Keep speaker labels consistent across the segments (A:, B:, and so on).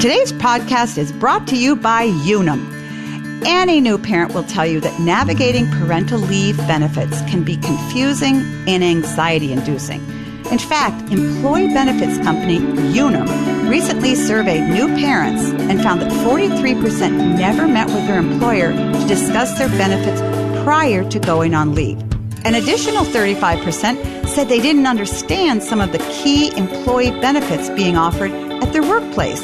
A: Today's podcast is brought to you by Unum. Any new parent will tell you that navigating parental leave benefits can be confusing and anxiety-inducing. In fact, employee benefits company Unum recently surveyed new parents and found that 43% never met with their employer to discuss their benefits prior to going on leave. An additional 35% said they didn't understand some of the key employee benefits being offered at their workplace.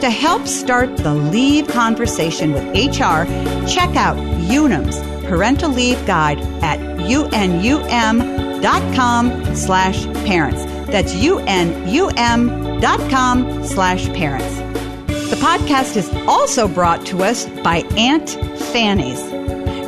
A: To help start the leave conversation with HR, check out Unum's Parental Leave Guide at unum.com/parents. That's unum.com/parents. The podcast is also brought to us by Aunt Fannie's.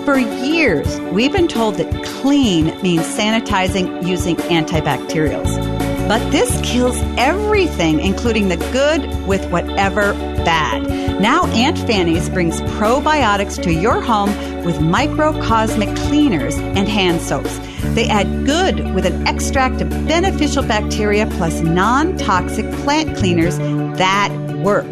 A: For years, we've been told that clean means sanitizing using antibacterials. But this kills everything, including the good with whatever bad. Now Aunt Fannie's brings probiotics to your home with microcosmic cleaners and hand soaps. They add good with an extract of beneficial bacteria plus non-toxic plant cleaners that work.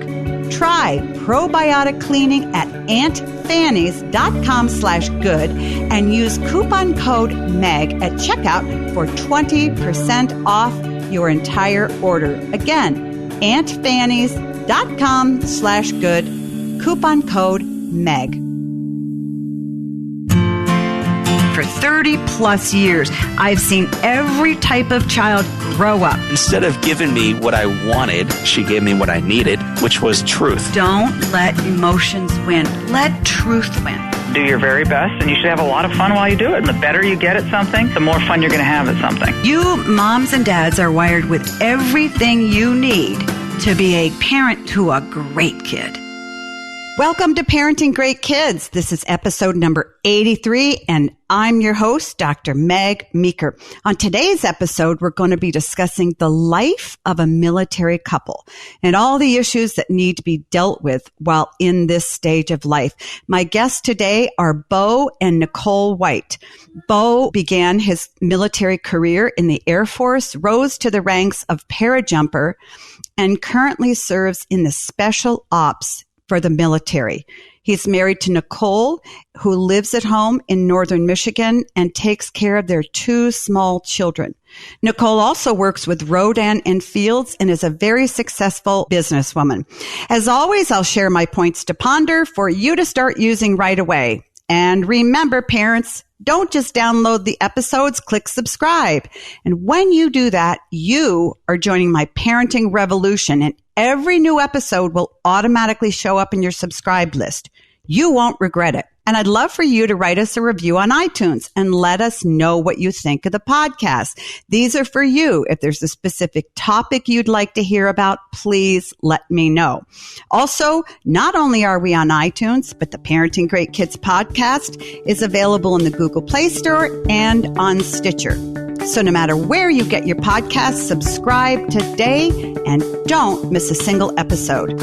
A: Try probiotic cleaning at auntfannies.com/good and use coupon code MEG at checkout for 20% off your entire order. Again, auntfannies.com/good, coupon code MEG. For 30 plus years, I've seen every type of child grow up.
B: Instead of giving me what I wanted, she gave me what I needed, which was truth.
A: Don't let emotions win. Let truth win.
C: Do your very best, and you should have a lot of fun while you do it. And the better you get at something, the more fun you're going to have at something.
A: You moms and dads are wired with everything you need to be a parent to a great kid. Welcome to Parenting Great Kids. This is episode number 83, and I'm your host, Dr. Meg Meeker. On today's episode, we're going to be discussing the life of a military couple and all the issues that need to be dealt with while in this stage of life. My guests today are Bo and Nicole White. Bo began his military career in the Air Force, rose to the ranks of parajumper, and currently serves in the Special Ops for the military. He's married to Nicole, who lives at home in northern Michigan and takes care of their two small children. Nicole also works with Rodan and Fields and is a very successful businesswoman. As always, I'll share my points to ponder for you to start using right away. And remember, parents, don't just download the episodes, click subscribe. And when you do that, you are joining my parenting revolution, and every new episode will automatically show up in your subscribe list. You won't regret it. And I'd love for you to write us a review on iTunes and let us know what you think of the podcast. These are for you. If there's a specific topic you'd like to hear about, please let me know. Also, not only are we on iTunes, but the Parenting Great Kids podcast is available in the Google Play Store and on Stitcher. So no matter where you get your podcasts, subscribe today and don't miss a single episode.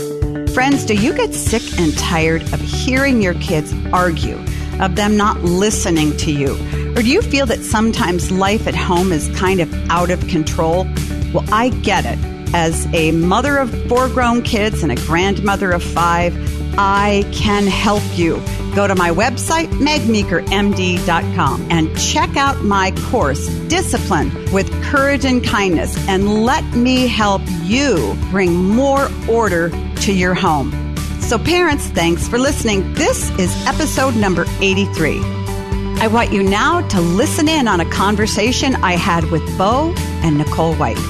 A: Friends, do you get sick and tired of hearing your kids argue, of them not listening to you? Or do you feel that sometimes life at home is kind of out of control? Well, I get it. As a mother of 4 grown kids and a grandmother of 5, I can help you. Go to my website, megmeekermd.com, and check out my course, Discipline with Courage and Kindness, and let me help you bring more order to your home. So parents, thanks for listening. This is episode number 83. I want you now to listen in on a conversation I had with Bo and Nicole White.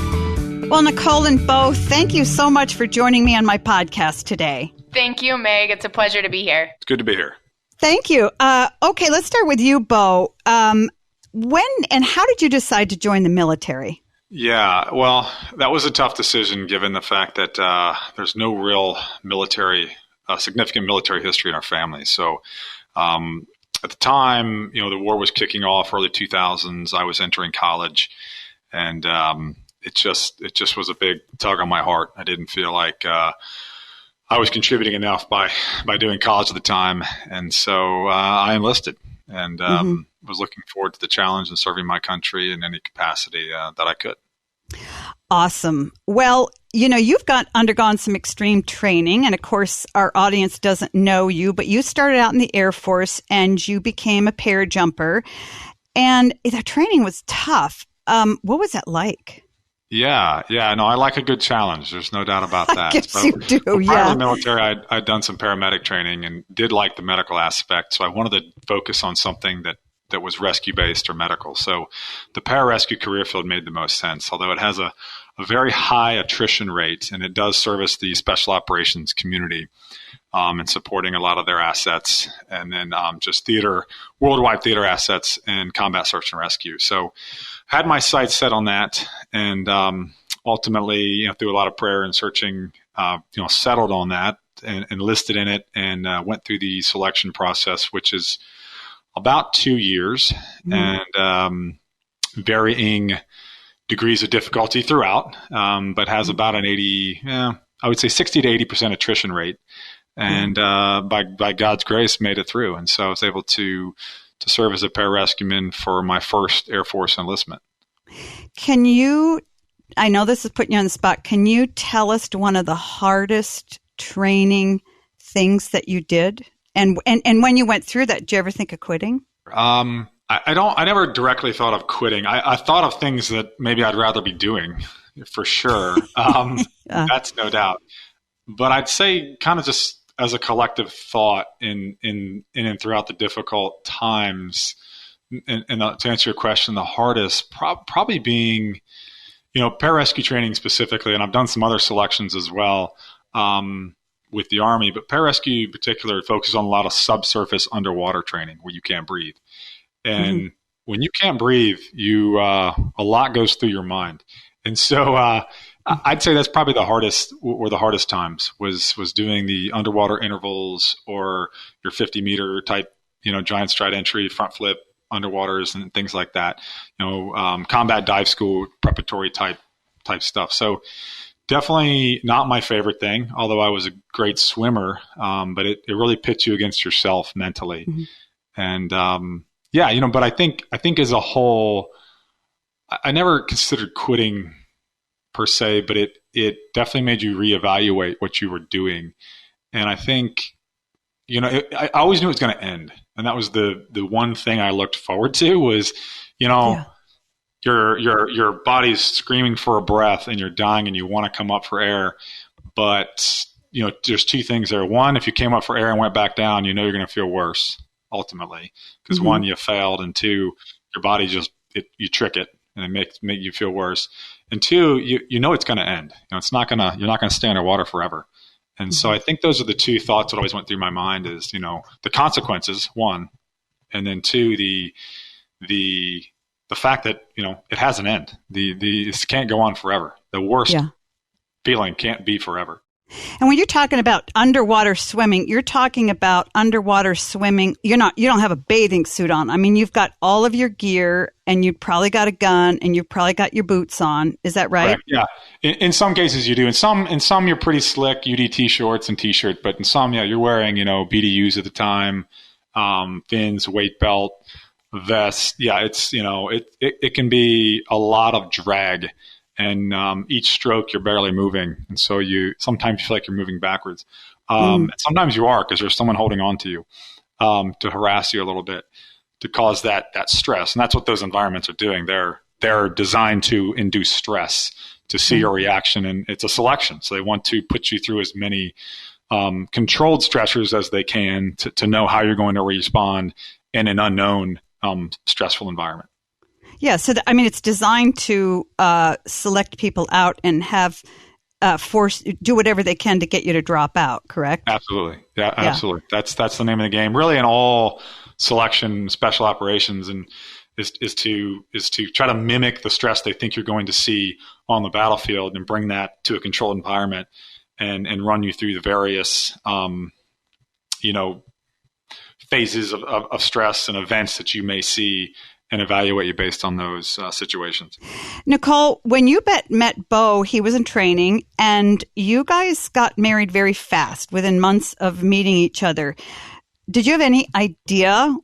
A: Well, Nicole and Bo, thank you so much for joining me on my podcast today.
D: Thank you, Meg. It's a pleasure to be here.
E: It's good to be here.
A: Thank you. Okay, let's start with you, Bo. When and how did you decide to join the military?
E: Yeah, well, that was a tough decision given the fact that there's no real significant military history in our family. So at the time, the war was kicking off, early 2000s. I was entering college, and it just was a big tug on my heart. I didn't feel like I was contributing enough by doing college at the time, and so I enlisted and was looking forward to the challenge and serving my country in any capacity that I could.
A: Awesome. Well, you've undergone some extreme training, and of course, our audience doesn't know you, but you started out in the Air Force and you became a parajumper, and the training was tough. What was that like?
E: Yeah. No, I like a good challenge. There's no doubt about that.
A: I guess you do,
E: prior
A: yeah.
E: to the military, I'd done some paramedic training and did like the medical aspect, so I wanted to focus on something that was rescue-based or medical. So the pararescue career field made the most sense, although it has a very high attrition rate, and it does service the special operations community and supporting a lot of their assets, and then just worldwide theater assets and combat search and rescue. So had my sights set on that, and ultimately, through a lot of prayer and searching, settled on that and enlisted in it, and went through the selection process, which is about 2 years, and varying degrees of difficulty throughout, but has about an 60 to 80% attrition rate. And by God's grace, made it through. And so I was able to serve as a pararescueman for my first Air Force enlistment.
A: Can you, I know this is putting you on the spot, can you tell us one of the hardest training things that you did? And when you went through that, did you ever think of quitting?
E: I never directly thought of quitting. I thought of things that maybe I'd rather be doing, for sure. That's no doubt. But I'd say kind of just as a collective thought in and throughout the difficult times, and to answer your question, the hardest probably being, pararescue training specifically, and I've done some other selections as well with the Army, but pararescue in particular focuses on a lot of subsurface underwater training where you can't breathe. And when you can't breathe, a lot goes through your mind. And so I'd say that's probably the hardest times was doing the underwater intervals or your 50-meter type, giant stride entry, front flip underwaters and things like that. Combat dive school preparatory type stuff. So definitely not my favorite thing, although I was a great swimmer. But it really pits you against yourself mentally. And but I think as a whole, I never considered quitting per se, but it definitely made you reevaluate what you were doing. And I think, I always knew it was going to end. And that was the one thing I looked forward to was, your body's screaming for a breath and you're dying and you want to come up for air. But, there's two things there. One, if you came up for air and went back down, you're going to feel worse ultimately because one, you failed, and two, your body you trick it and it make you feel worse. And two, it's going to end. You're not going to stay underwater forever. And so I think those are the two thoughts that always went through my mind is, the consequences, one, and then two, the fact that, it has an end. This can't go on forever. The worst feeling can't be forever.
A: And when you're talking about underwater swimming, you're talking about underwater swimming. You don't have a bathing suit on. I mean, you've got all of your gear and you've probably got a gun and you've probably got your boots on. Is that right?
E: Correct. Yeah. In some cases you do. In some you're pretty slick UDT shorts and t-shirt, but in some, you're wearing, BDUs at the time, fins, weight belt, vest. Yeah. It's, it can be a lot of drag. And each stroke, you're barely moving. And so sometimes you feel like you're moving backwards. And sometimes you are because there's someone holding on to you to harass you a little bit, to cause that stress. And that's what those environments are doing. They're designed to induce stress, to see your reaction. And it's a selection. So they want to put you through as many controlled stressors as they can to know how you're going to respond in an unknown stressful environment.
A: Yeah, so it's designed to select people out and have do whatever they can to get you to drop out. Correct?
E: Absolutely, yeah, absolutely. That's the name of the game, really, in all selection, special operations, and is to try to mimic the stress they think you're going to see on the battlefield and bring that to a controlled environment and run you through the various phases of stress and events that you may see, and evaluate you based on those situations.
A: Nicole, when you met Bo, he was in training, and you guys got married very fast, within months of meeting each other. Did you have any idea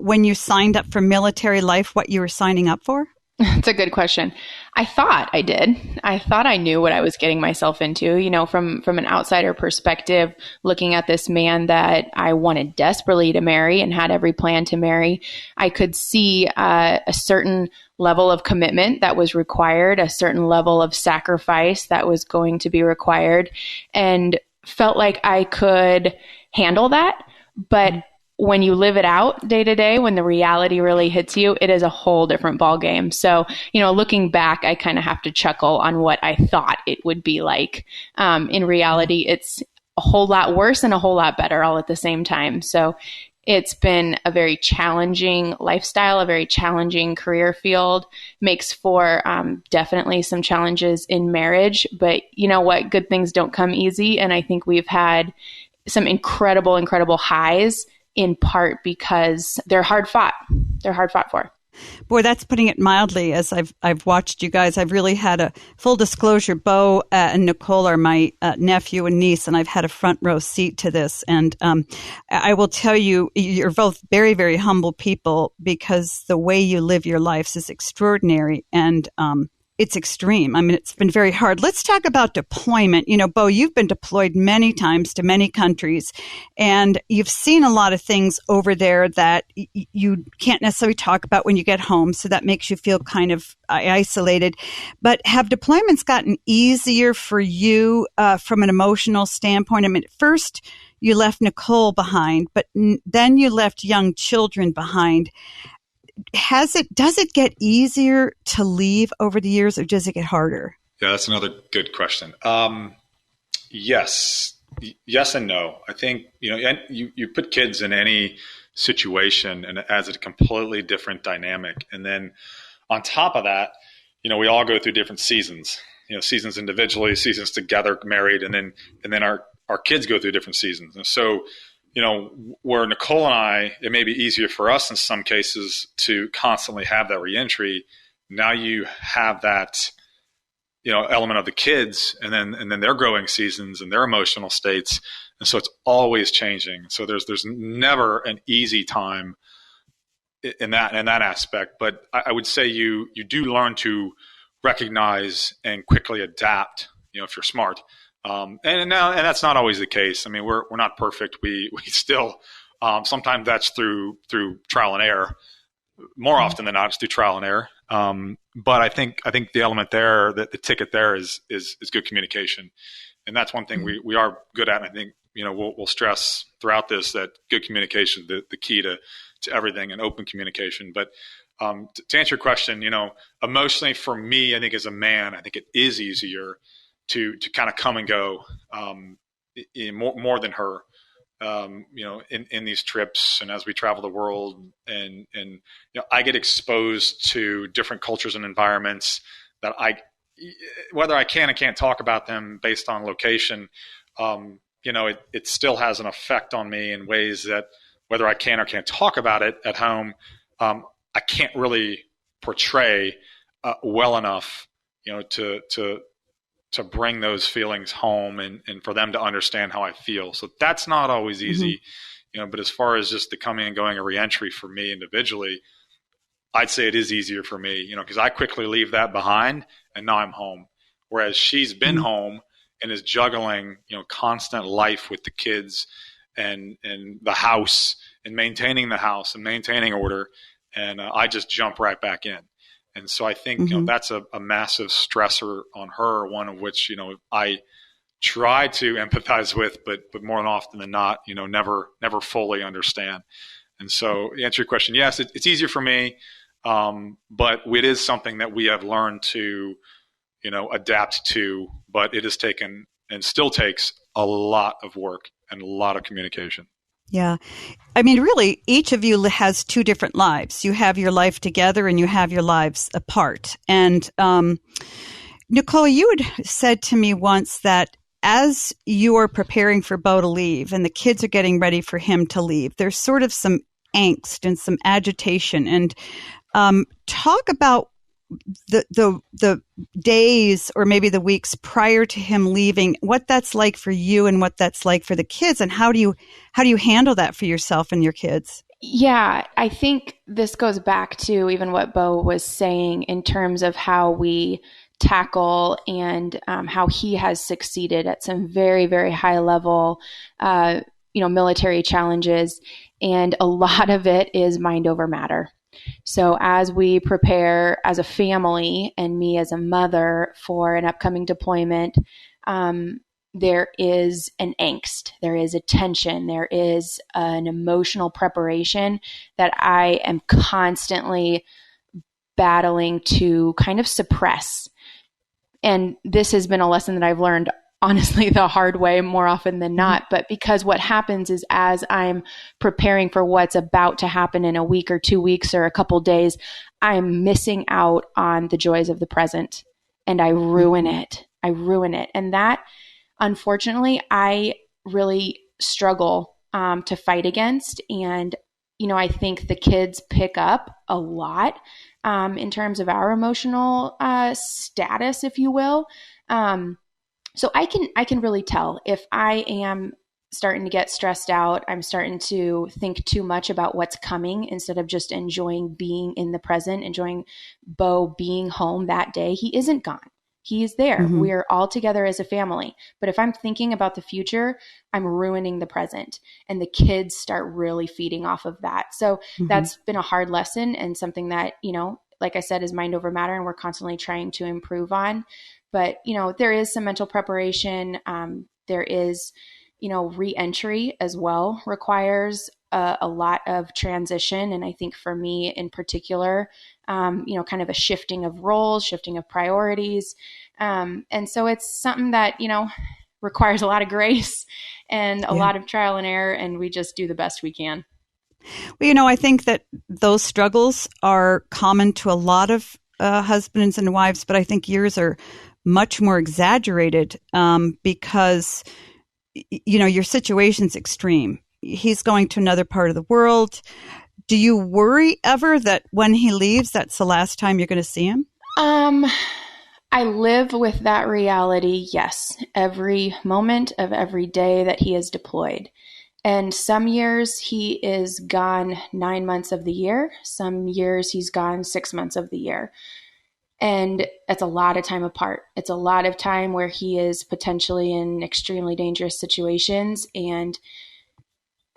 A: when you signed up for military life what you were signing up for?
D: That's a good question. I thought I did. I thought I knew what I was getting myself into, from an outsider perspective, looking at this man that I wanted desperately to marry and had every plan to marry. I could see a certain level of commitment that was required, a certain level of sacrifice that was going to be required, and felt like I could handle that. But when you live it out day to day, when the reality really hits you, it is a whole different ballgame. So, looking back, I kind of have to chuckle on what I thought it would be like. In reality, it's a whole lot worse and a whole lot better all at the same time. So it's been a very challenging lifestyle, a very challenging career field, makes for definitely some challenges in marriage. But you know what? Good things don't come easy. And I think we've had some incredible, incredible highs, in part because they're hard fought. They're hard fought for.
A: Boy, that's putting it mildly. As I've watched you guys, I've really had a full disclosure. Bo and Nicole are my nephew and niece, and I've had a front row seat to this. And I will tell you, you're both very, very humble people, because the way you live your lives is extraordinary. And it's extreme. I mean, it's been very hard. Let's talk about deployment. Bo, you've been deployed many times to many countries, and you've seen a lot of things over there that you can't necessarily talk about when you get home. So that makes you feel kind of isolated. But have deployments gotten easier for you from an emotional standpoint? I mean, at first you left Nicole behind, but then you left young children behind. Does it get easier to leave over the years, or does it get harder?
E: Yeah, that's another good question. Yes and no. I think, you put kids in any situation and it adds a completely different dynamic. And then on top of that, we all go through different seasons, seasons individually, seasons together, married, and then our kids go through different seasons. And so, where Nicole and I, it may be easier for us in some cases to constantly have that reentry. Now you have that, element of the kids, and then their growing seasons and their emotional states, and so it's always changing. So there's never an easy time in that aspect. But I would say you do learn to recognize and quickly adapt. If you're smart. And that's not always the case. I mean, we're not perfect. We still, sometimes that's through trial and error. More often than not, it's through trial and error. But I think the element there, the ticket there is good communication. And that's one thing we are good at. And I think, we'll stress throughout this that good communication is the key to everything, and open communication. But, to answer your question, emotionally for me, I think as a man, I think it is easier to kind of come and go more than her, in these trips and as we travel the world, and I get exposed to different cultures and environments that whether I can and can't talk about them based on location, it still has an effect on me in ways that whether I can or can't talk about it at home, I can't really portray well enough, to bring those feelings home and for them to understand how I feel. So that's not always easy, but as far as just the coming and going of reentry for me individually, I'd say it is easier for me, because I quickly leave that behind and now I'm home. Whereas she's been home and is juggling, constant life with the kids and the house and maintaining the house and maintaining order. And I just jump right back in. And so I think that's a massive stressor on her, one of which, I try to empathize with, but more often than not, never fully understand. And so to answer your question, yes, it's easier for me, but it is something that we have learned to, adapt to, but it has taken and still takes a lot of work and a lot of communication.
A: Yeah. I mean, really, each of you has two different lives. You have your life together and you have your lives apart. And Nicole, you had said to me once that as you are preparing for Bo to leave and the kids are getting ready for him to leave, there's sort of some angst and some agitation. And talk about the days or maybe the weeks prior to him leaving, what that's like for you and what that's like for the kids, and how do you handle that for yourself and your kids?
D: Yeah, I think this goes back to even what Bo was saying in terms of how we tackle and how he has succeeded at some very, very high level, military challenges. And a lot of it is mind over matter. So as we prepare as a family and me as a mother for an upcoming deployment, there is an angst, there is a tension, there is an emotional preparation that I am constantly battling to kind of suppress. And this has been a lesson that I've learned, honestly, the hard way more often than not. But because what happens is as I'm preparing for what's about to happen in a week or 2 weeks or a couple days, I'm missing out on the joys of the present and I ruin it. And that, unfortunately, I really struggle to fight against. And, I think the kids pick up a lot in terms of our emotional status, if you will. So I can really tell if I am starting to get stressed out, I'm starting to think too much about what's coming instead of just enjoying being in the present, enjoying Bo being home that day. He isn't gone. He is there. Mm-hmm. We are all together as a family. But if I'm thinking about the future, I'm ruining the present. And the kids start really feeding off of that. So that's been a hard lesson and something that, like I said, is mind over matter. And we're constantly trying to improve on. But, there is some mental preparation. There is, re-entry as well requires a lot of transition. And I think for me in particular, kind of a shifting of roles, shifting of priorities. And so it's something that, requires a lot of grace and a lot of trial and error. And we just do the best we can.
A: Well, I think that those struggles are common to a lot of husbands and wives, but I think yours are much more exaggerated because, your situation's extreme. He's going to another part of the world. Do you worry ever that when he leaves, that's the last time you're going to see him?
D: I live with that reality, yes, every moment of every day that he is deployed. And some years he is gone 9 months of the year. Some years he's gone 6 months of the year. And it's a lot of time apart. It's a lot of time where he is potentially in extremely dangerous situations. And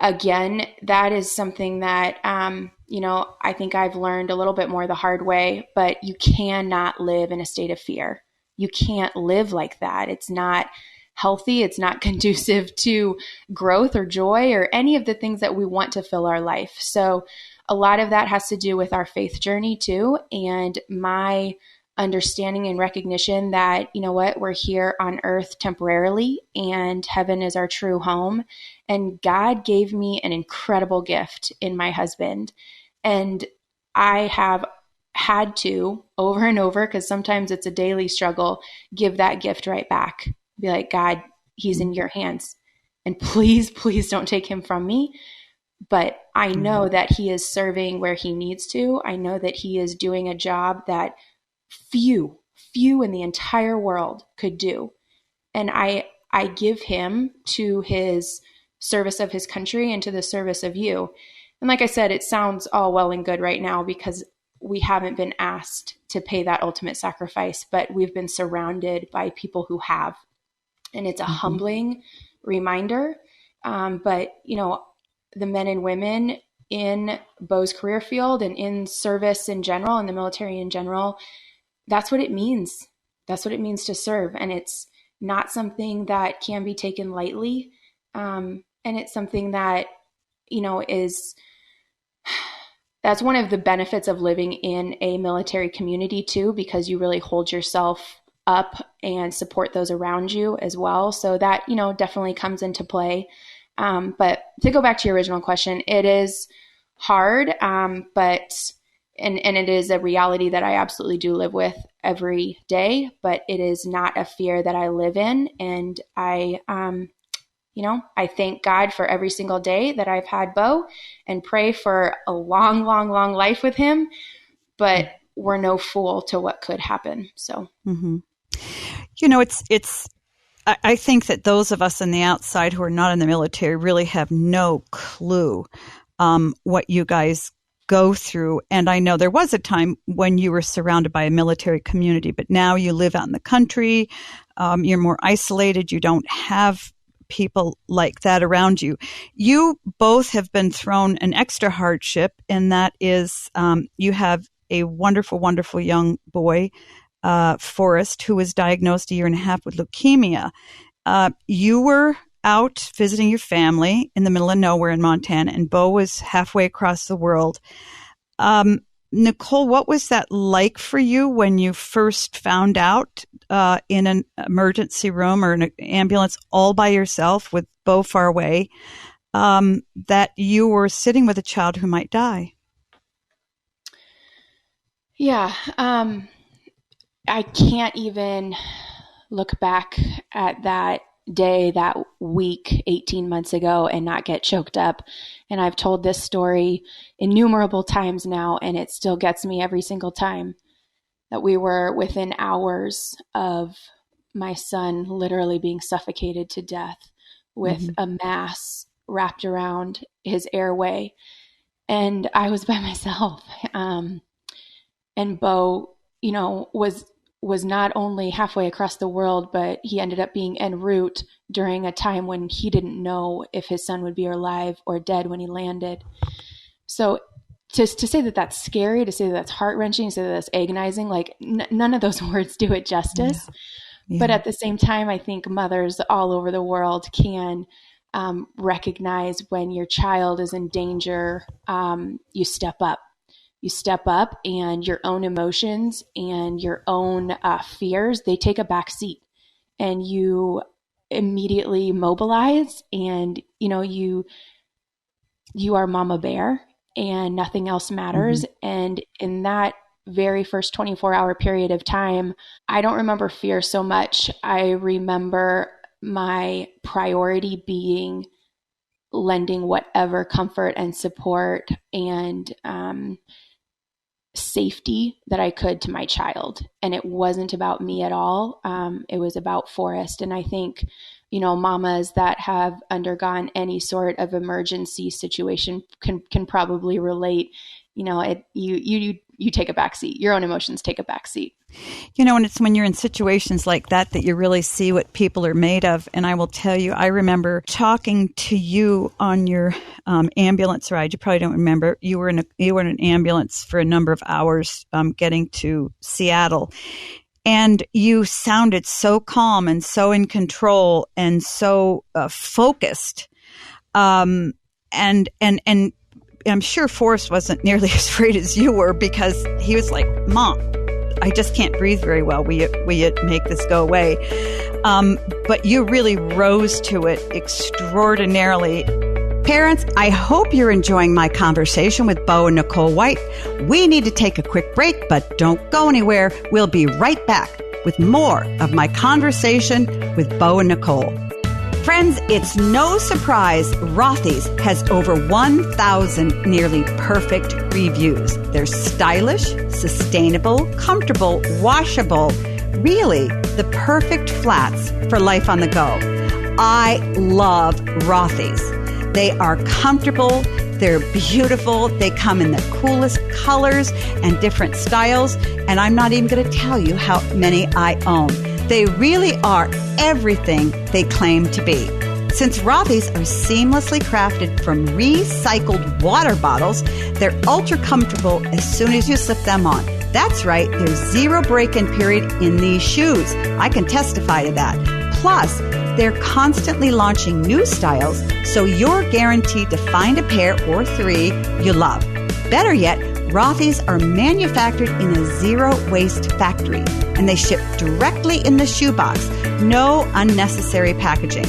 D: again, that is something that, I think I've learned a little bit more the hard way, but you cannot live in a state of fear. You can't live like that. It's not healthy. It's not conducive to growth or joy or any of the things that we want to fill our life. So a lot of that has to do with our faith journey too. And my understanding and recognition that, we're here on earth temporarily and heaven is our true home. And God gave me an incredible gift in my husband. And I have had to over and over, because sometimes it's a daily struggle, give that gift right back. Be like, God, he's in your hands. And please, please don't take him from me. But I know that he is serving where he needs to. I know that he is doing a job that few in the entire world could do. And I give him to his service of his country and to the service of you. And like I said, it sounds all well and good right now because we haven't been asked to pay that ultimate sacrifice, but we've been surrounded by people who have. And it's a humbling reminder. But, the men and women in Bo's career field and in service in general, in the military in general, that's what it means. That's what it means to serve. And it's not something that can be taken lightly. And it's something that, that's one of the benefits of living in a military community too, because you really hold yourself up and support those around you as well. So that, definitely comes into play. But to go back to your original question, it is hard, but it is a reality that I absolutely do live with every day, but it is not a fear that I live in. And I thank God for every single day that I've had Bo and pray for a long, long, long life with him, but we're no fool to what could happen. So,
A: I think that those of us on the outside who are not in the military really have no clue what you guys go through. And I know there was a time when you were surrounded by a military community, but now you live out in the country. You're more isolated. You don't have people like that around you. You both have been thrown an extra hardship, and that is you have a wonderful, wonderful young boy, Forrest, who was diagnosed 1.5 years with leukemia. You were out visiting your family in the middle of nowhere in Montana, and Bo was halfway across the world. Nicole, what was that like for you when you first found out in an emergency room or an ambulance all by yourself with Bo far away that you were sitting with a child who might die?
D: Yeah. I can't even look back at that day, that week, 18 months ago and not get choked up. And I've told this story innumerable times now, and it still gets me every single time, that we were within hours of my son literally being suffocated to death with a mass wrapped around his airway. And I was by myself. And Bo, was not only halfway across the world, but he ended up being en route during a time when he didn't know if his son would be alive or dead when he landed. So to say that that's scary, to say that that's heart-wrenching, to say that that's agonizing, like none of those words do it justice. Yeah. But at the same time, I think mothers all over the world can recognize when your child is in danger. You step up. You step up, and your own emotions and your own fears, they take a back seat, and you immediately mobilize, and you are mama bear and nothing else matters. And in that very first 24-hour period of time, I don't remember fear so much. I remember my priority being lending whatever comfort and support and safety that I could to my child. And it wasn't about me at all. It was about Forrest. And I think, mamas that have undergone any sort of emergency situation can probably relate. You take a back seat. Your own emotions take a back seat.
A: And it's when you're in situations like that you really see what people are made of. And I will tell you, I remember talking to you on your ambulance ride. You probably don't remember. You were in an ambulance for a number of hours getting to Seattle. And you sounded so calm and so in control and so focused. And I'm sure Forrest wasn't nearly as afraid as you were, because he was like, "Mom, I just can't breathe very well. Will you make this go away?" But you really rose to it extraordinarily. Parents, I hope you're enjoying my conversation with Bo and Nicole White. We need to take a quick break, but don't go anywhere. We'll be right back with more of my conversation with Bo and Nicole. Friends, it's no surprise ROTHY'S has over 1,000 nearly perfect reviews. They're stylish, sustainable, comfortable, washable, really the perfect flats for life on the go. I love ROTHY'S. They are comfortable, they're beautiful, they come in the coolest colors and different styles, and I'm not even going to tell you how many I own. They really are everything they claim to be. Since ROTHY'S are seamlessly crafted from recycled water bottles, they're ultra comfortable as soon as you slip them on. That's right, there's zero break-in period in these shoes. I can testify to that. Plus, they're constantly launching new styles, so you're guaranteed to find a pair or three you love. Better yet, ROTHY'S are manufactured in a zero-waste factory, and they ship directly in the shoebox. No unnecessary packaging.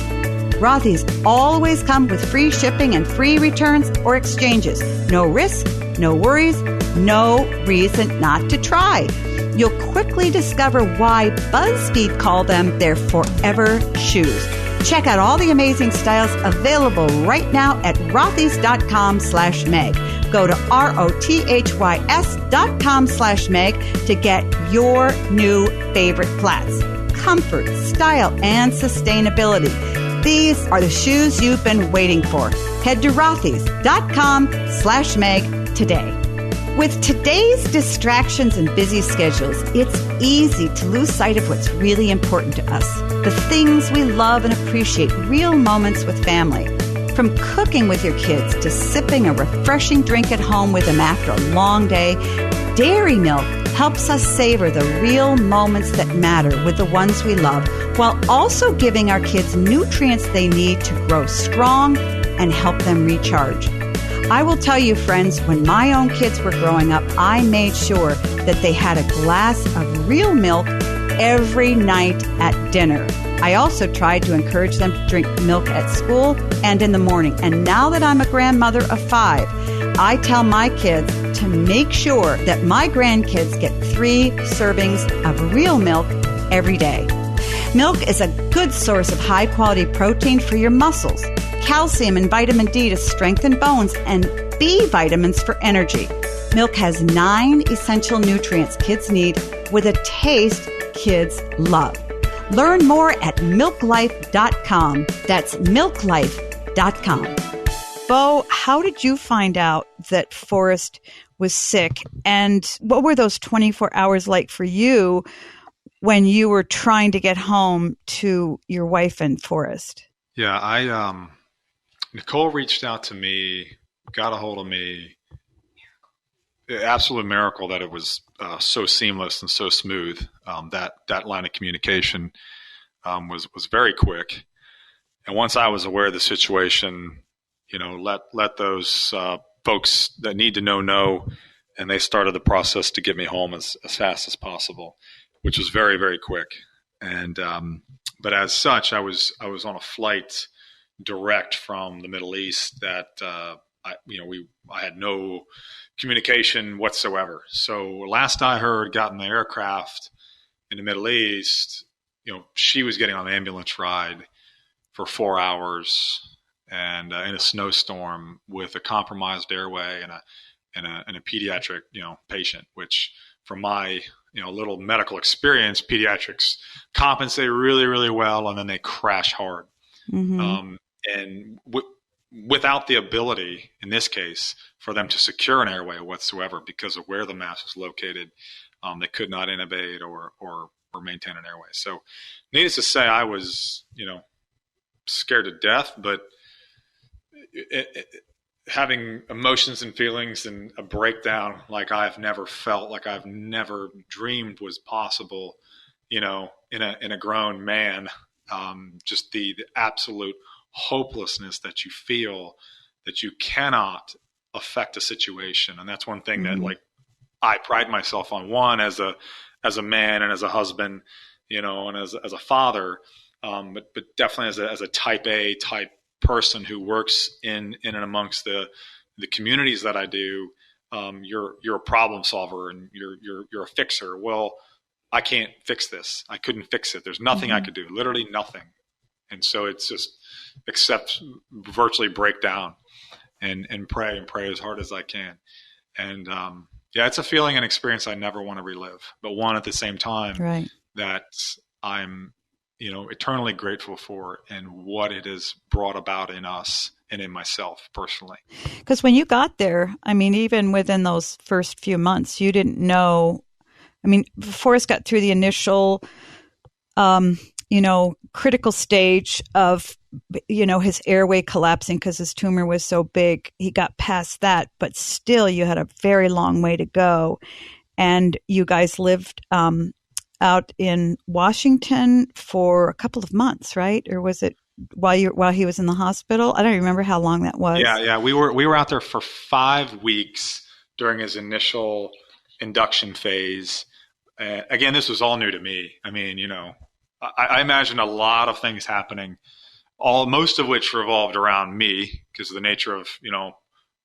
A: ROTHY'S always come with free shipping and free returns or exchanges. No risk, no worries, no reason not to try. You'll quickly discover why BuzzFeed called them their forever shoes. Check out all the amazing styles available right now at rothys.com/Meg. Go to rothys.com/Meg to get your new favorite flats. Comfort, style, and sustainability. These are the shoes you've been waiting for. Head to rothys.com/Meg today. With today's distractions and busy schedules, it's easy to lose sight of what's really important to us. The things we love and appreciate, real moments with family. From cooking with your kids to sipping a refreshing drink at home with them after a long day, Dairy Milk helps us savor the real moments that matter with the ones we love, while also giving our kids nutrients they need to grow strong and help them recharge. I will tell you, friends, when my own kids were growing up, I made sure that they had a glass of real milk every night at dinner. I also tried to encourage them to drink milk at school and in the morning. And now that I'm a grandmother of 5, I tell my kids to make sure that my grandkids get 3 servings of real milk every day. Milk is a good source of high-quality protein for your muscles, calcium and vitamin D to strengthen bones, and B vitamins for energy. Milk has 9 essential nutrients kids need with a taste kids love. Learn more at milklife.com. That's milklife.com. Bo, how did you find out that Forrest was sick? And what were those 24 hours like for you when you were trying to get home to your wife and Forrest?
E: Yeah, Nicole reached out to me, got a hold of me. Absolute miracle that it was so seamless and so smooth. That line of communication was very quick. And once I was aware of the situation, let those folks that need to know, and they started the process to get me home as fast as possible, which was very, very quick. And but as such, I was on a flight direct from the Middle East that I had no communication whatsoever. So last I heard, got in the aircraft in the Middle East, she was getting on an ambulance ride for 4 hours and in a snowstorm with a compromised airway and a pediatric patient, which from my little medical experience, pediatrics compensate really, really well, and then they crash hard. Mm-hmm. Without the ability, in this case, for them to secure an airway whatsoever because of where the mass was located, they could not intubate or maintain an airway. So needless to say, I was, scared to death, but having emotions and feelings and a breakdown like I've never felt, like I've never dreamed was possible, in a grown man, just the absolute hopelessness that you feel that you cannot affect a situation. And that's one thing that I pride myself on, one, as a man and as a husband, and as a father, but definitely as a type A type person who works in and amongst the communities that I do. You're a problem solver and you're a fixer. Well, I can't fix this. I couldn't fix it. There's nothing I could do, literally nothing. And so it's just accept, virtually break down and pray as hard as I can. And it's a feeling and experience I never want to relive, but one at the same time that I'm, eternally grateful for and what it has brought about in us and in myself personally.
A: Because when you got there, even within those first few months, you didn't know. Forrest got through the initial, critical stage of, his airway collapsing because his tumor was so big. He got past that, but still you had a very long way to go. And you guys lived out in Washington for a couple of months, right? Or was it while he was in the hospital? I don't remember how long that was.
E: Yeah. We were out there for 5 weeks during his initial induction phase. Again, this was all new to me. I imagine a lot of things happening, most of which revolved around me because of the nature of,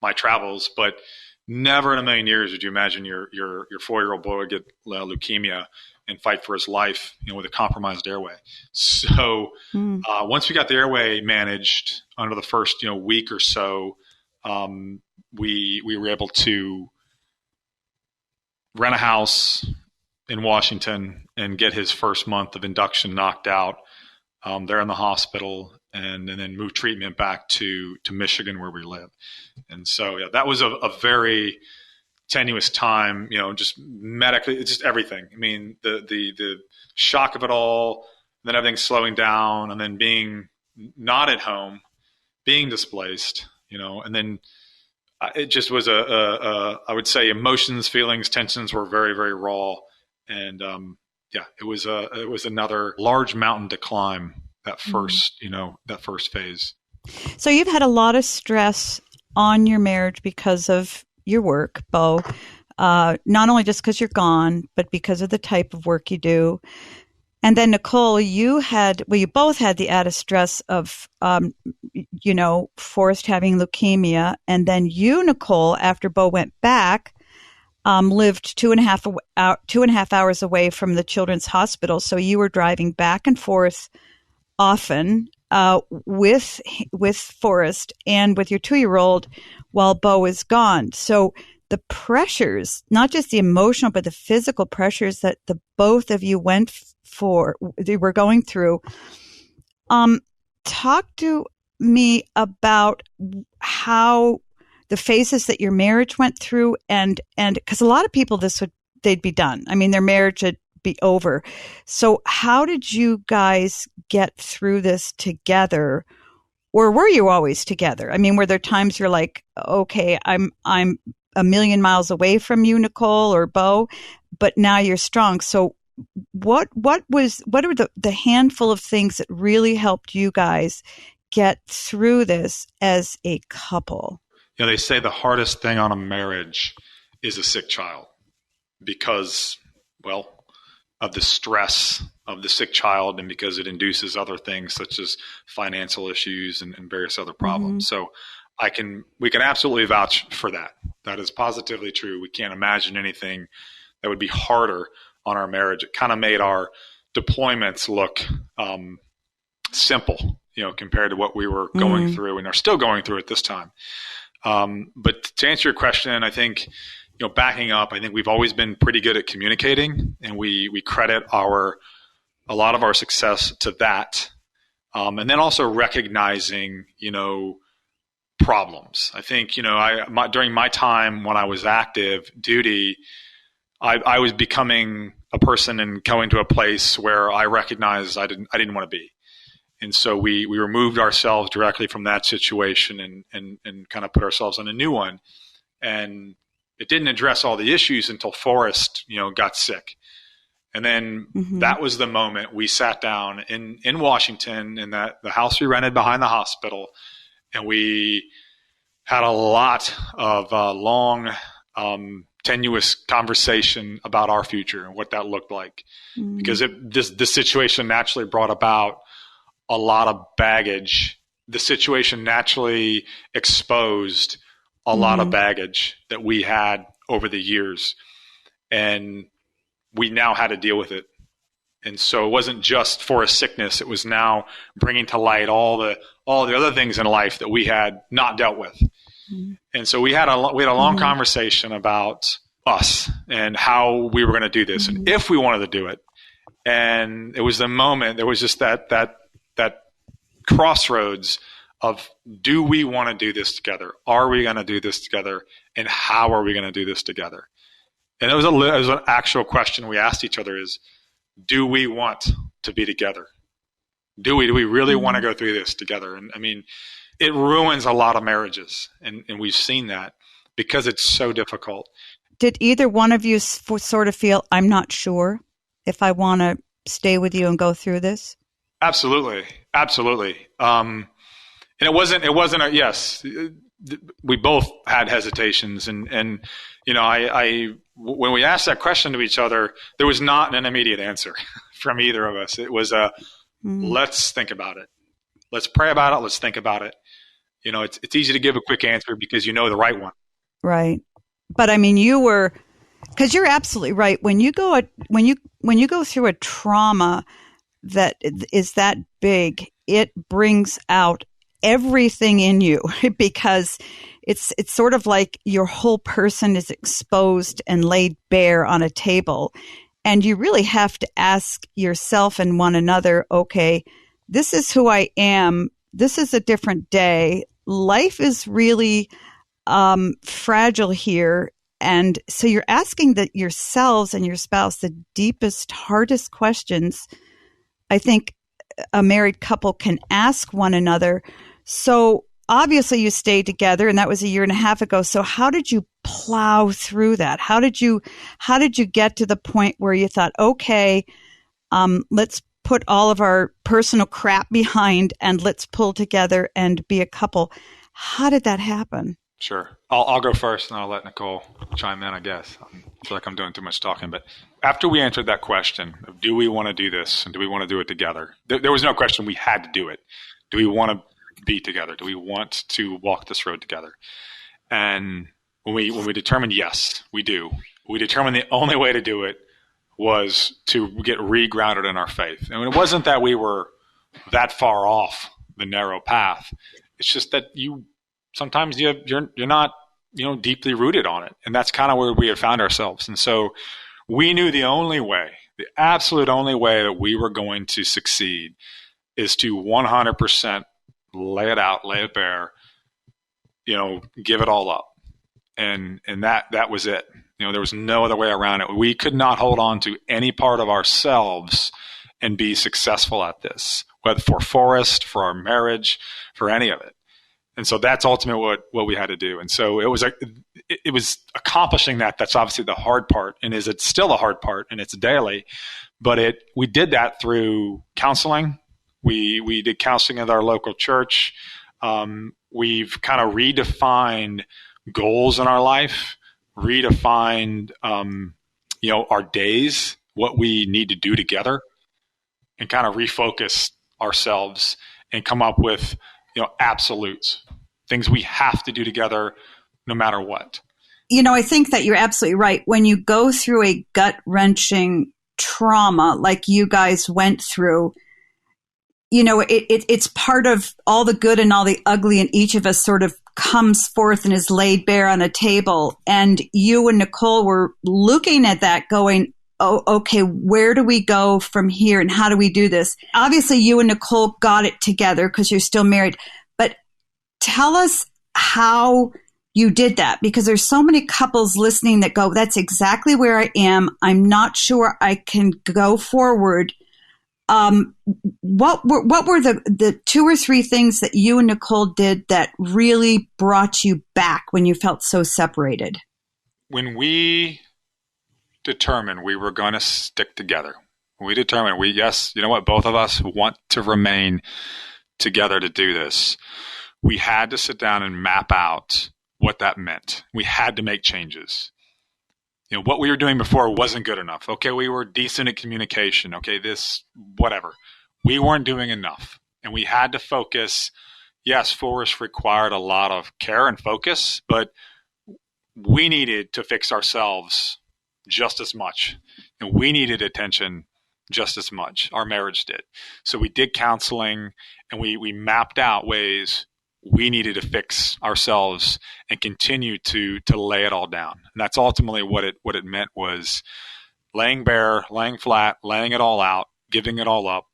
E: my travels, but never in a million years would you imagine your 4-year-old boy would get leukemia and fight for his life, with a compromised airway. So once we got the airway managed under the first, week or so, we were able to rent a house in Washington and get his first month of induction knocked out there in the hospital. and then moved treatment back to Michigan where we live. And so, yeah, that was a very tenuous time, just medically, it's just everything. I mean, the shock of it all, then everything slowing down, and then being not at home, being displaced, and then it just was I would say emotions, feelings, tensions were very, very raw. And, it was another large mountain to climb that first, that first phase.
A: So you've had a lot of stress on your marriage because of your work, Bo, not only just because you're gone, but because of the type of work you do. And then Nicole, you both had the added stress of, Forrest having leukemia. And then you, Nicole, after Bo went back, lived 2.5 hours away from the children's hospital. So you were driving back and forth often with Forrest and with your 2-year-old while Bo is gone. So the pressures, not just the emotional, but the physical pressures that the both of you were going through. Talk to me about how the phases that your marriage went through, and because a lot of people they'd be done. I mean, their marriage would be over. So how did you guys get through this together? Or were you always together? I mean, were there times you're like, okay, I'm a million miles away from you, Nicole or Bo, but now you're strong. So what are the handful of things that really helped you guys get through this as a couple?
E: They say the hardest thing on a marriage is a sick child because, of the stress of the sick child, and because it induces other things such as financial issues and various other problems. Mm-hmm. So we can absolutely vouch for that. That is positively true. We can't imagine anything that would be harder on our marriage. It kind of made our deployments look simple, compared to what we were going through and are still going through at this time. But to answer your question, I think, backing up, I think we've always been pretty good at communicating, and we credit a lot of our success to that. And then also recognizing, problems. I think, during my time when I was active duty, I was becoming a person and going to a place where I recognized I didn't want to be. And so we removed ourselves directly from that situation and kind of put ourselves on a new one. And it didn't address all the issues until Forrest, got sick. And then that was the moment we sat down in Washington in the house we rented behind the hospital. And we had a lot of long, tenuous conversation about our future and what that looked like. Because this situation naturally brought about a lot of baggage. The situation naturally exposed a lot of baggage that we had over the years, and we now had to deal with it. And so it wasn't just for a sickness; it was now bringing to light all the other things in life that we had not dealt with. And so we had a long conversation about us and how we were going to do this, and if we wanted to do it. And it was the moment. There was just that crossroads of, do we want to do this together? Are we going to do this together? And how are we going to do this together? And it was an actual question we asked each other: is, do we want to be together? Do we really want to go through this together? And I mean, it ruins a lot of marriages, and we've seen that because it's so difficult.
A: Did either one of you sort of feel, I'm not sure if I want to stay with you and go through this?
E: Absolutely. And it wasn't a yes. We both had hesitations, and I when we asked that question to each other, there was not an immediate answer from either of us. It was let's think about it. Let's pray about it. Let's think about it. It's easy to give a quick answer because you know the right one.
A: Right. But I mean, because you're absolutely right. When you go through a trauma that is that big, it brings out everything in you because it's sort of like your whole person is exposed and laid bare on a table. And you really have to ask yourself and one another, okay, this is who I am this is a different day. Life is really fragile here. And so you're asking that yourselves and your spouse the deepest, hardest questions I think a married couple can ask one another. So obviously you stayed together, and that was a year and a half ago. So how did you plow through that? How did you get to the point where you thought, okay, let's put all of our personal crap behind and let's pull together and be a couple? How did that happen?
E: Sure. I'll go first, and I'll let Nicole chime in, I guess. I feel like I'm doing too much talking. But after we answered that question of, do we want to do this, and do we want to do it together? There was no question we had to do it. Do we want to be together? Do we want to walk this road together? And when we determined, yes, we do, we determined the only way to do it was to get regrounded in our faith. And it wasn't that we were that far off the narrow path. It's just that sometimes you're not, deeply rooted on it. And that's kind of where we had found ourselves. And so we knew the absolute only way that we were going to succeed is to 100% lay it out, lay it bare, give it all up. And that was it. There was no other way around it. We could not hold on to any part of ourselves and be successful at this, whether for Forrest, for our marriage, for any of it. And so that's ultimately what we had to do. And so it was accomplishing that. That's obviously the hard part, and it's still a hard part, and it's daily. But we did that through counseling. We did counseling at our local church. We've kind of redefined goals in our life, redefined our days, what we need to do together, and kind of refocus ourselves and come up with absolutes, things we have to do together no matter what.
A: I think that you're absolutely right. When you go through a gut-wrenching trauma like you guys went through, it's part of all the good and all the ugly in each of us sort of comes forth and is laid bare on a table. And you and Nicole were looking at that going, oh, okay, where do we go from here and how do we do this? Obviously, you and Nicole got it together because you're still married. But tell us how you did that, because there's so many couples listening that go, that's exactly where I am. I'm not sure I can go forward. What were the 2 or 3 things that you and Nicole did that really brought you back when you felt so separated?
E: When we determined we were going to stick together, we determined both of us want to remain together to do this. We had to sit down and map out what that meant. We had to make changes. What we were doing before wasn't good enough. Okay, we were decent at communication. Okay, whatever. We weren't doing enough. And we had to focus. Yes, Forrest required a lot of care and focus, but we needed to fix ourselves just as much. And we needed attention just as much. Our marriage did. So we did counseling, and we mapped out ways we needed to fix ourselves and continue to lay it all down. And that's ultimately what it meant, was laying bare, laying flat, laying it all out, giving it all up,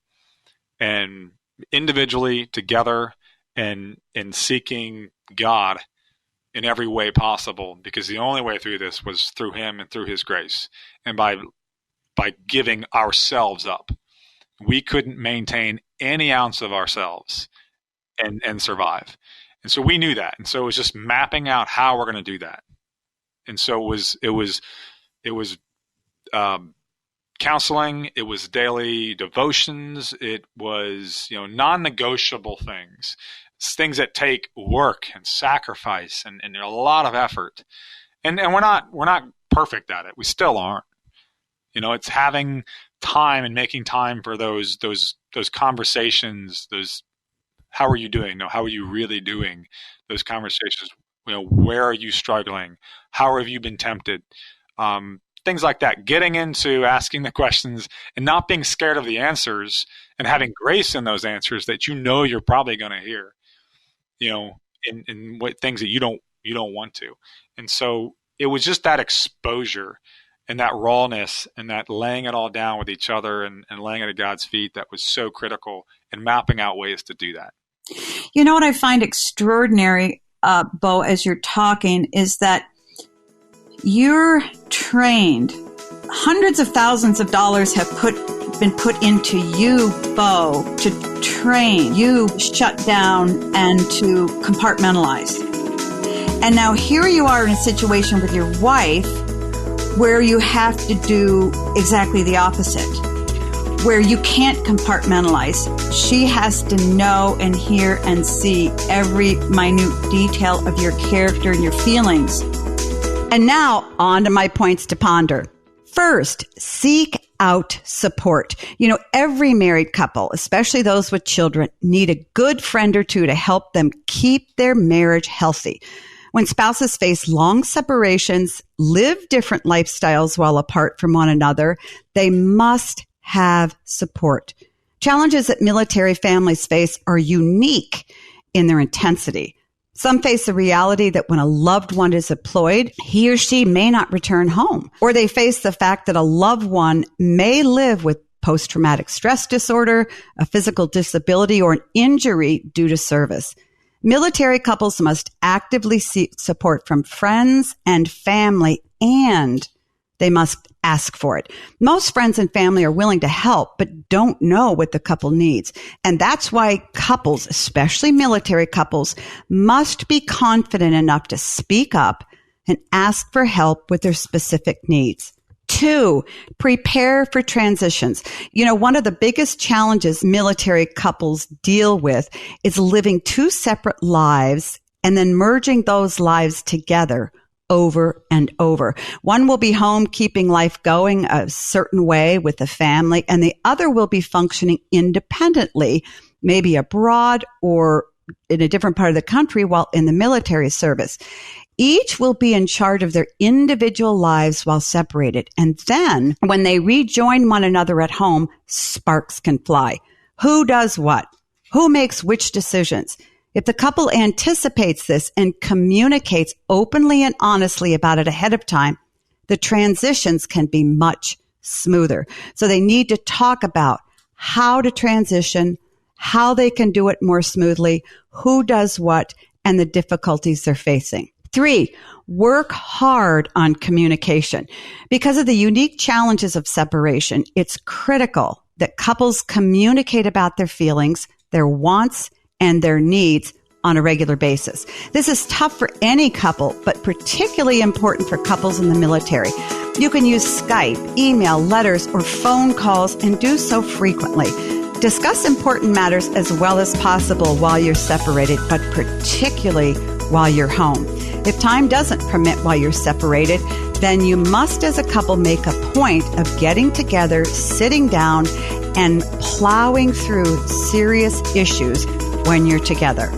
E: and individually, together, and seeking God in every way possible, because the only way through this was through Him and through His grace. And by giving ourselves up, we couldn't maintain any ounce of ourselves and survive. And so we knew that. And so it was just mapping out how we're going to do that. And so it was counseling. It was daily devotions. It was, non-negotiable things. It's things that take work and sacrifice and a lot of effort. And we're not perfect at it. We still aren't. It's having time and making time for those conversations, those, how are you doing? No, how are you really doing? Those conversations, where are you struggling? How have you been tempted? Things like that. Getting into asking the questions and not being scared of the answers, and having grace in those answers that you're probably going to hear, in what things that you don't want to. And so it was just that exposure and that rawness and that laying it all down with each other and laying it at God's feet that was so critical, and mapping out ways to do that.
A: You know what I find extraordinary, Bo, as you're talking, is that you're trained. Hundreds of thousands of dollars have been put into you, Bo, to train you shut down and to compartmentalize. And now here you are in a situation with your wife where you have to do exactly the opposite, where you can't compartmentalize. She has to know and hear and see every minute detail of your character and your feelings. And now on to my points to ponder. First, seek out support. You know, every married couple, especially those with children, need a good friend or two to help them keep their marriage healthy. When spouses face long separations, live different lifestyles while apart from one another, they must have support. Challenges that military families face are unique in their intensity. Some face the reality that when a loved one is deployed, he or she may not return home, or they face the fact that a loved one may live with post-traumatic stress disorder, a physical disability, or an injury due to service. Military couples must actively seek support from friends and family, and they must ask for it. Most friends and family are willing to help, but don't know what the couple needs. And that's why couples, especially military couples, must be confident enough to speak up and ask for help with their specific needs. 2, prepare for transitions. You know, one of the biggest challenges military couples deal with is living 2 separate lives and then merging those lives together over and over. One will be home keeping life going a certain way with the family, and the other will be functioning independently, maybe abroad or in a different part of the country while in the military service. Each will be in charge of their individual lives while separated. And then when they rejoin one another at home, sparks can fly. Who does what? Who makes which decisions? If the couple anticipates this and communicates openly and honestly about it ahead of time, the transitions can be much smoother. So they need to talk about how to transition, how they can do it more smoothly, who does what, and the difficulties they're facing. 3, work hard on communication. Because of the unique challenges of separation, it's critical that couples communicate about their feelings, their wants, and their needs on a regular basis. This is tough for any couple, but particularly important for couples in the military. You can use Skype, email, letters, or phone calls and do so frequently. Discuss important matters as well as possible while you're separated, but particularly while you're home. If time doesn't permit while you're separated, then you must as a couple make a point of getting together, sitting down, and plowing through serious issues when you're together.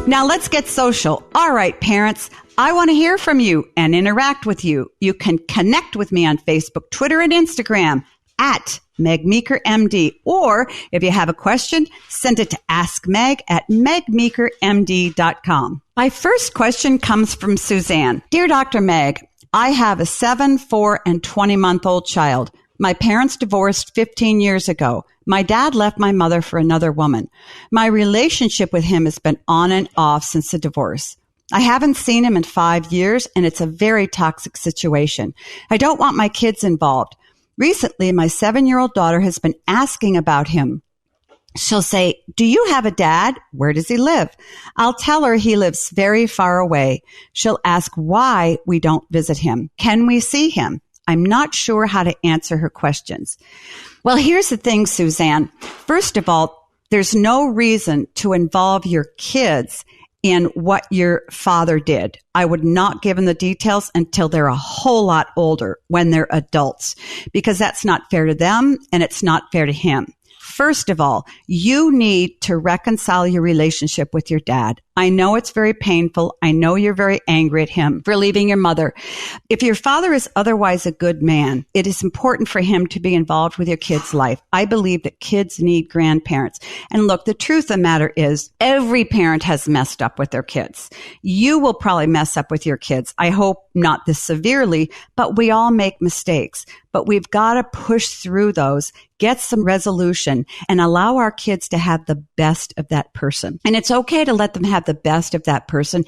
A: Now let's get social. All right, parents, I want to hear from you and interact with you. You can connect with me on Facebook, Twitter, and Instagram at Meg Meeker MD. Or if you have a question, send it to askmeg@megmeekermd.com. My first question comes from Suzanne. Dear Dr. Meg, I have a 7, 4, and 20-month-old child. My parents divorced 15 years ago. My dad left my mother for another woman. My relationship with him has been on and off since the divorce. I haven't seen him in 5 years, and it's a very toxic situation. I don't want my kids involved. Recently, my 7-year-old daughter has been asking about him. She'll say, "Do you have a dad? Where does he live?" I'll tell her he lives very far away. She'll ask why we don't visit him. Can we see him? I'm not sure how to answer her questions. Well, here's the thing, Suzanne. First of all, there's no reason to involve your kids in what your father did. I would not give them the details until they're a whole lot older, when they're adults, because that's not fair to them and it's not fair to him. First of all, you need to reconcile your relationship with your dad. I know it's very painful. I know you're very angry at him for leaving your mother. If your father is otherwise a good man, it is important for him to be involved with your kid's life. I believe that kids need grandparents. And look, the truth of the matter is every parent has messed up with their kids. You will probably mess up with your kids. I hope not this severely, but we all make mistakes. but we've got to push through those, get some resolution, and allow our kids to have the best of that person. And it's okay to let them have the best of that person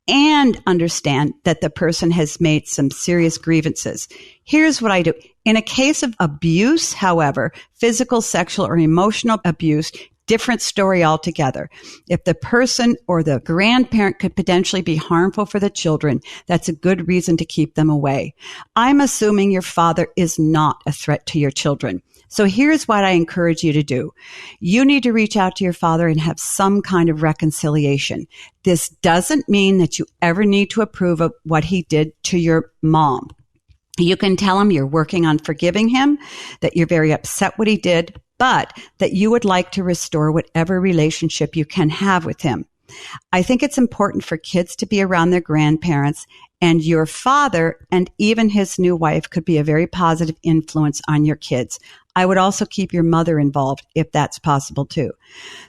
A: and understand that the person has made some serious grievances. Here's what I do. In a case of abuse, however, physical, sexual, or emotional abuse, different story altogether. If the person or the grandparent could potentially be harmful for the children, that's a good reason to keep them away. I'm assuming your father is not a threat to your children. So here's what I encourage you to do. You need to reach out to your father and have some kind of reconciliation. This doesn't mean that you ever need to approve of what he did to your mom. You can tell him you're working on forgiving him, that you're very upset what he did, but that you would like to restore whatever relationship you can have with him. I think it's important for kids to be around their grandparents, and your father and even his new wife could be a very positive influence on your kids. I would also keep your mother involved if that's possible too.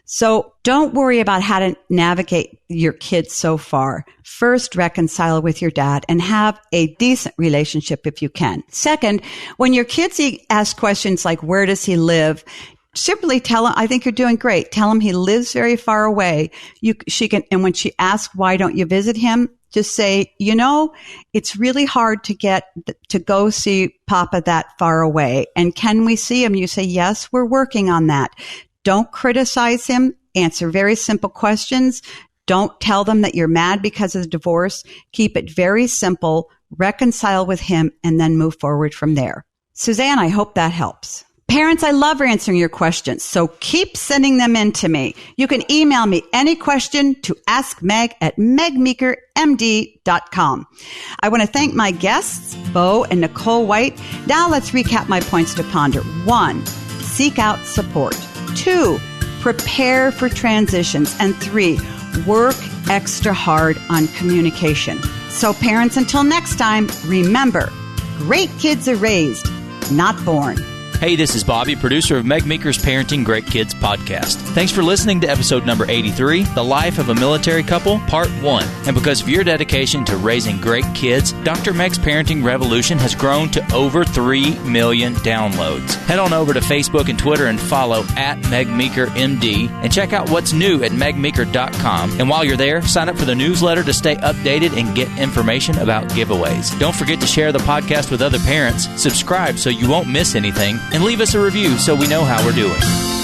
A: So don't worry about how to navigate your kids so far. First, reconcile with your dad and have a decent relationship if you can. Second, when your kids ask questions like, where does he live? Simply tell him, I think you're doing great. Tell him he lives very far away. And when she asks, why don't you visit him? Just say, it's really hard to go see Papa that far away. And can we see him? You say, yes, we're working on that. Don't criticize him. Answer very simple questions. Don't tell them that you're mad because of the divorce. Keep it very simple. Reconcile with him and then move forward from there. Suzanne, I hope that helps. Parents, I love answering your questions, so keep sending them in to me. You can email me any question to askmeg@megmeekermd.com. I want to thank my guests, Bo and Nicole White. Now let's recap my points to ponder. 1, seek out support. 2, prepare for transitions. And 3, work extra hard on communication. So parents, until next time, remember, great kids are raised, not born.
F: Hey, this is Bobby, producer of Meg Meeker's Parenting Great Kids podcast. Thanks for listening to episode number 83, The Life of a Military Couple, Part 1. And because of your dedication to raising great kids, Dr. Meg's Parenting Revolution has grown to over 3 million downloads. Head on over to Facebook and Twitter and follow @MegMeekerMD and check out what's new at megmeeker.com. And while you're there, sign up for the newsletter to stay updated and get information about giveaways. Don't forget to share the podcast with other parents, subscribe so you won't miss anything, and leave us a review so we know how we're doing.